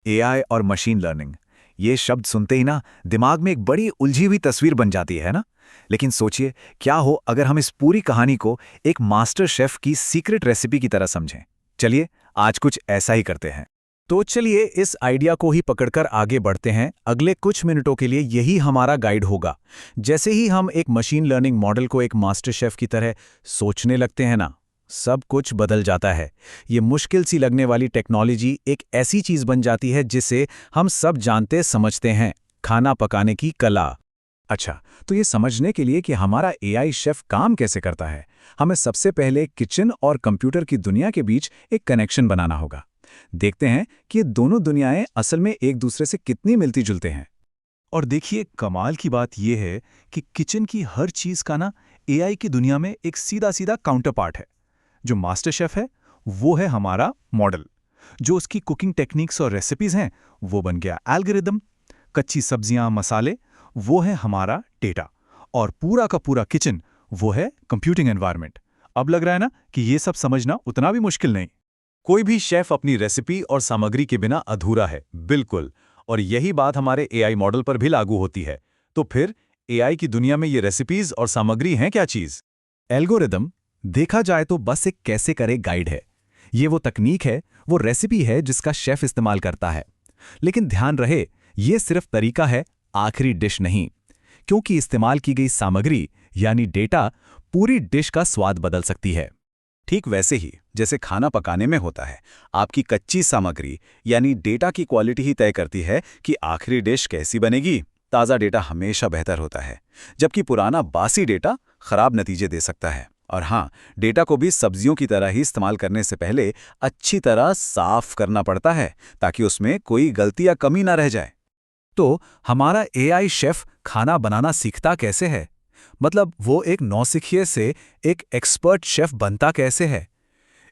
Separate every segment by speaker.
Speaker 1: AI और machine learning, ये शब्द सुनते ही ना दिमाग में एक बड़ी उलझी हुई तस्वीर बन जाती है ना। लेकिन सोचिए, क्या हो अगर हम इस पूरी कहानी को एक मास्टर शेफ की सीक्रेट रेसिपी की तरह समझें। चलिए, आज कुछ ऐसा ही करते हैं। तो चलिए इस आइडिया को ही पकड़कर आगे बढ़ते हैं। अगले कुछ मिनटों के लिए यही हमारा गाइड होगा। जैसे ही हम एक मशीन लर्निंग मॉडल को एक मास्टर शेफ की तरह सोचने लगते हैं ना, सब कुछ बदल जाता है। ये मुश्किल सी लगने वाली टेक्नोलॉजी एक ऐसी चीज बन जाती है जिसे हम सब जानते समझते हैं, खाना पकाने की कला। अच्छा, तो ये समझने के लिए कि हमारा एआई शेफ काम कैसे करता है, हमें सबसे पहले किचन और कंप्यूटर की दुनिया के बीच एक कनेक्शन बनाना होगा। देखते हैं कि ये दोनों दुनियाएं असल में एक दूसरे से कितनी मिलती जुलते हैं।
Speaker 2: और देखिए, कमाल की बात यह है कि किचन की हर चीज का ना एआई की दुनिया में एक सीधा सीधा काउंटर पार्ट है। जो मास्टर शेफ है वो है हमारा मॉडल। जो उसकी कुकिंग टेक्निक्स और रेसिपीज हैं वो बन गया एल्गोरिदम। कच्ची सब्जियां, मसाले, वो है हमारा डेटा। और पूरा का पूरा किचन वो है कंप्यूटिंग एनवायरनमेंट। अब लग रहा है ना कि ये सब समझना उतना भी मुश्किल नहीं।
Speaker 3: कोई भी शेफ अपनी रेसिपी और सामग्री के बिना अधूरा है, बिल्कुल। और यही बात हमारे एआई मॉडल पर भी लागू होती है। तो फिर एआई की दुनिया में ये रेसिपीज और सामग्री हैं क्या चीज?
Speaker 2: एल्गोरिदम देखा जाए तो बस एक कैसे करे गाइड है। ये वो तकनीक है, वो रेसिपी है जिसका शेफ इस्तेमाल करता है। लेकिन ध्यान रहे, ये सिर्फ तरीका है, आखिरी डिश नहीं। क्योंकि इस्तेमाल की गई सामग्री यानी डेटा पूरी डिश का स्वाद बदल सकती है।
Speaker 3: ठीक वैसे ही जैसे खाना पकाने में होता है, आपकी कच्ची सामग्री यानी डेटा की क्वालिटी ही तय करती है कि आखिरी डिश कैसी बनेगी। ताज़ा डेटा हमेशा बेहतर होता है, जबकि पुराना बासी डेटा खराब नतीजे दे सकता है। और हाँ, डेटा को भी सब्जियों की तरह ही इस्तेमाल करने से पहले अच्छी तरह साफ करना पड़ता है, ताकि उसमें कोई गलती या कमी ना रह जाए।
Speaker 2: तो हमारा एआई शेफ खाना बनाना सीखता कैसे है? मतलब वो एक नौसिखिए से एक एक्सपर्ट शेफ बनता कैसे है?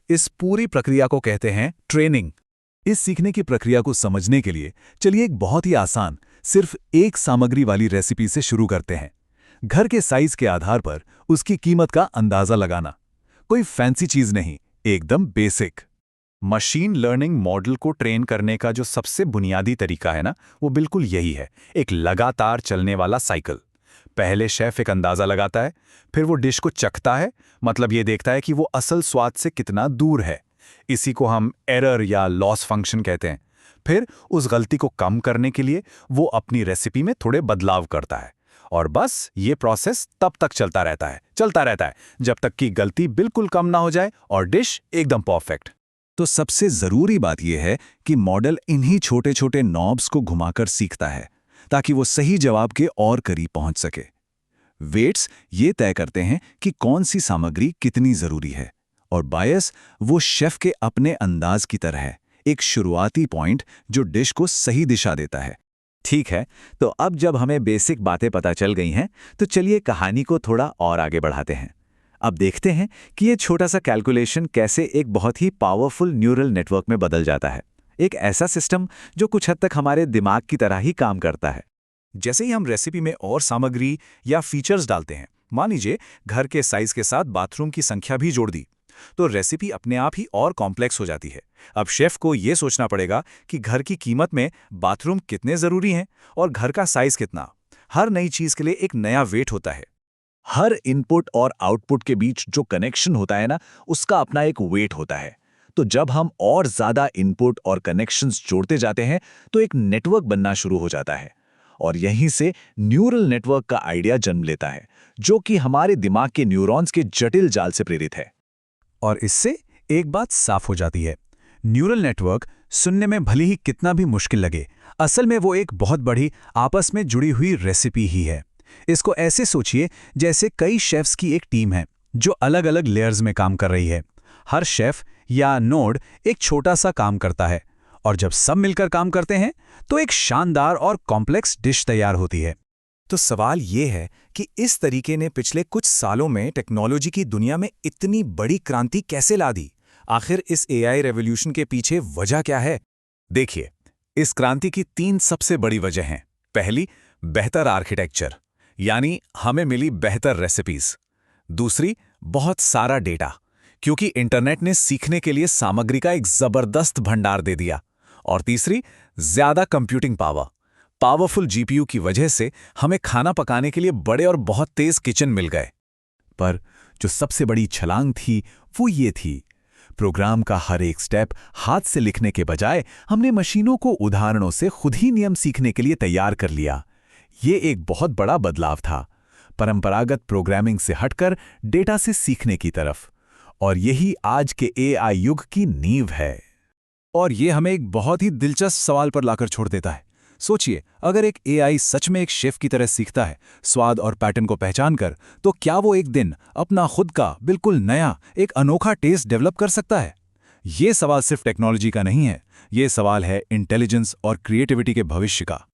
Speaker 2: इस पूरी प्रक्रिया को कहते हैं ट्रेनिंग। इस सीखने की प्रक्रिया को समझने के लिए चलिए एक बहुत ही आसान, सिर्फ एक सामग्री वाली रेसिपी से शुरू करते हैं। घर के साइज के आधार पर उसकी कीमत का अंदाजा लगाना। कोई फैंसी चीज नहीं, एकदम बेसिक।
Speaker 3: मशीन लर्निंग मॉडल को ट्रेन करने का जो सबसे बुनियादी तरीका है ना, वो बिल्कुल यही है, एक लगातार चलने वाला साइकिल। पहले शेफ एक अंदाजा लगाता है, फिर वो डिश को चखता है, मतलब ये देखता है कि वो असल स्वाद से कितना दूर है। इसी को हम एरर या लॉस फंक्शन कहते हैं। फिर उस गलती को कम करने के लिए वो अपनी रेसिपी में थोड़े बदलाव करता है। और बस ये प्रोसेस तब तक चलता रहता है जब तक कि गलती बिल्कुल कम ना हो जाए और डिश एकदम परफेक्ट।
Speaker 2: तो सबसे जरूरी बात यह है कि मॉडल इन्हीं छोटे छोटे नॉब्स को घुमाकर सीखता है, ताकि वो सही जवाब के और करीब पहुंच सके। वेट्स ये तय करते हैं कि कौन सी सामग्री कितनी जरूरी है, और बायस वो शेफ के अपने अंदाज की तरह है, एक शुरुआती पॉइंट जो डिश को सही दिशा देता है।
Speaker 1: ठीक है, तो अब जब हमें बेसिक बातें पता चल गई हैं, तो चलिए कहानी को थोड़ा और आगे बढ़ाते हैं। अब देखते हैं कि ये छोटा सा कैलकुलेशन कैसे एक बहुत ही पावरफुल न्यूरल नेटवर्क में बदल जाता है। एक ऐसा सिस्टम जो कुछ हद तक हमारे दिमाग की तरह ही काम करता है।
Speaker 2: जैसे ही हम रेसिपी में और सामग्री या फीचर्स डालते हैं, मान लीजिए घर के साइज के साथ बाथरूम की संख्या भी जोड़ दी, तो रेसिपी अपने आप ही और कॉम्प्लेक्स हो जाती है। अब शेफ को यह सोचना पड़ेगा कि घर की कीमत में बाथरूम कितने जरूरी हैं और घर का साइज कितना। हर नई चीज के लिए एक नया वेट होता है। हर इनपुट और आउटपुट के बीच जो कनेक्शन होता है ना, उसका अपना एक वेट होता है। तो जब हम और ज्यादा इनपुट और कनेक्शंस जोड़ते जाते हैं, तो एक नेटवर्क बनना शुरू हो जाता है। और यहीं से न्यूरल नेटवर्क का आइडिया जन्म लेता है, जो कि हमारे दिमाग के न्यूरॉन्स के जटिल जाल से प्रेरित है। और इससे एक बात साफ हो जाती है, न्यूरल नेटवर्क सुनने में भले ही कितना भी मुश्किल लगे, असल में वो एक बहुत बड़ी आपस में जुड़ी हुई रेसिपी ही है। इसको ऐसे सोचिए जैसे कई शेफ्स की एक टीम है जो अलग अलग लेयर्स में काम कर रही है। हर शेफ या नोड एक छोटा सा काम करता है, और जब सब मिलकर काम करते हैं तो एक शानदार और कॉम्प्लेक्स डिश तैयार होती है। तो सवाल ये है कि इस तरीके ने पिछले कुछ सालों में टेक्नोलॉजी की दुनिया में इतनी बड़ी क्रांति कैसे ला दी? आखिर इस एआई रेवोल्यूशन के पीछे वजह क्या है? देखिए, इस क्रांति की 3 सबसे बड़ी वजह हैं। पहली, बेहतर आर्किटेक्चर, यानी हमें मिली बेहतर रेसिपीज। दूसरी, बहुत सारा डेटा, क्योंकि इंटरनेट ने सीखने के लिए सामग्री का एक जबरदस्त भंडार दे दिया। और तीसरी, ज्यादा कंप्यूटिंग पावर। पावरफुल जीपीयू की वजह से हमें खाना पकाने के लिए बड़े और बहुत तेज किचन मिल गए।
Speaker 3: पर जो सबसे बड़ी छलांग थी वो ये थी, प्रोग्राम का हर एक स्टेप हाथ से लिखने के बजाय हमने मशीनों को उदाहरणों से खुद ही नियम सीखने के लिए तैयार कर लिया। ये एक बहुत बड़ा बदलाव था, परंपरागत प्रोग्रामिंग से हटकर डेटा से सीखने की तरफ। और यही आज के एआई युग की नींव है।
Speaker 2: और ये हमें एक बहुत ही दिलचस्प सवाल पर लाकर छोड़ देता है। सोचिए, अगर एक एआई सच में एक शेफ की तरह सीखता है, स्वाद और पैटर्न को पहचान कर, तो क्या वो एक दिन अपना खुद का बिल्कुल नया एक अनोखा टेस्ट डेवलप कर सकता है? ये सवाल सिर्फ टेक्नोलॉजी का नहीं है, ये सवाल है इंटेलिजेंस और क्रिएटिविटी के भविष्य का।